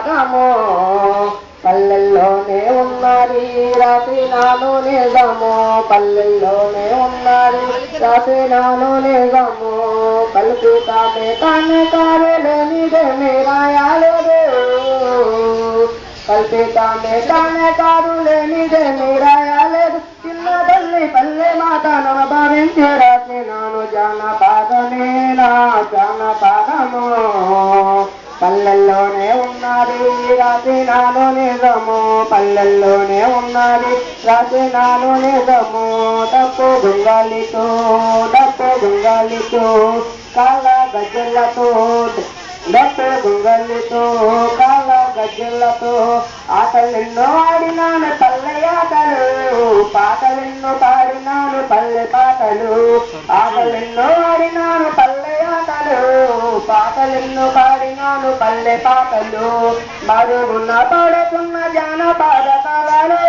పాదము పల్లెల్లోనే ఉన్నది రాసినాను నిజము పల్లెల్లోనే ఉన్నది రాసినాను నిజము కల్పితామే కానే కారులేనిదే మీరాయాలేదు కల్పితామే కానే కారులేనిదే మీరాయాలేదు చిన్న తల్లి పల్లె మాట భావించి రాసినాను జానపదమే నా జానపదము పల్లెల్లోనే ఉన్నది రాసినాను నిజము పల్లెల్లోనే ఉన్నది రాసినాను నిజము డప్పు గుంగలితో కాళ్ళ గజ్జలతో డప్పు గుంగలితో కాళ్ళ గజ్జలతో ఆటలెన్నో ఆడినాను పల్లె ఆటలు పాటలెన్నో పాడినాను పల్లె పాటలు ఆటలెన్నో ఆడినాను పల్లె ఆటలు పాటలెన్నో పాడినాను పల్లె పాటలు మరుగున పడుతున్న జానపద కళలు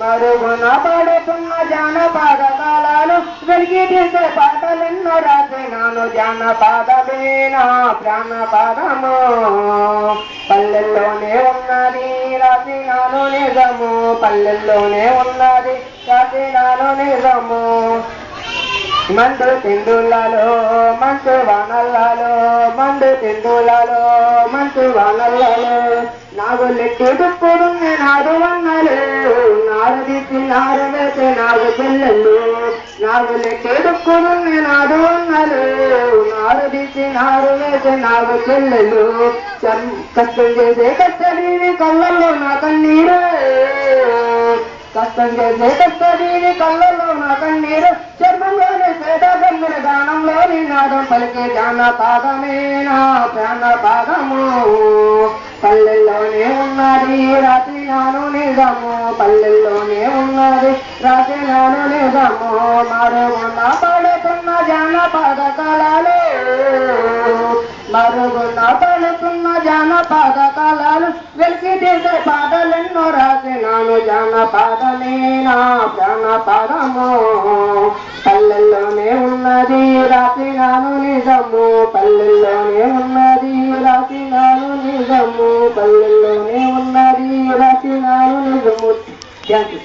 మరుగున పడుతున్న జానపద కళలు వెలిగి తీసే పాటలెన్నో రాసినాను జానపదమే నా ప్రాణపదము పల్లెల్లోనే ఉన్నది రాసినాను నిజము పల్లెల్లోనే ఉన్నది రాసినాను నిజము మందు తిండులలో మంచు వానల్లలో మందు తిండులలో మంచు వానల్లలో నాగులెక్కి దుప్పుడు నాడు వన్నలు నారు తీసి నారు వేసే నాగు పిల్లలు నాగులెక్కి దుప్పుడు నాడు వన్నలు నారు తీసి నారు వేసే నాగు పిల్లలు కష్టం చేసే కష్టదీవి కళ్ళల్లో నా కన్నీరు కష్టం చేసే కష్టదీవి కళ్ళల్లో నా కన్నీరు చర్మంలోని శ్వేత గంగుల గానంలోని నాదం పలికే జానపదమే నా ప్రాణపదము పల్లెల్లోనే ఉన్నది రాసినాను నిజము పల్లెల్లోనే ఉన్నది రాసినాను నిజము మరుగున పడుతున్న జానపద కళలు మరుగున పడుతున్న జానపద కళలు వెలికి తీసే పాటలెన్నో రాసినాను జానపదమే నా ప్రాణపదము పల్లెల్లోనే ఉన్నది రాసినాను నిజము పల్లెల్లోనే ఉన్నది రాసినాను నిజము పల్లెల్లోనే ఉన్నది రాసినాను నిజము. Thank you.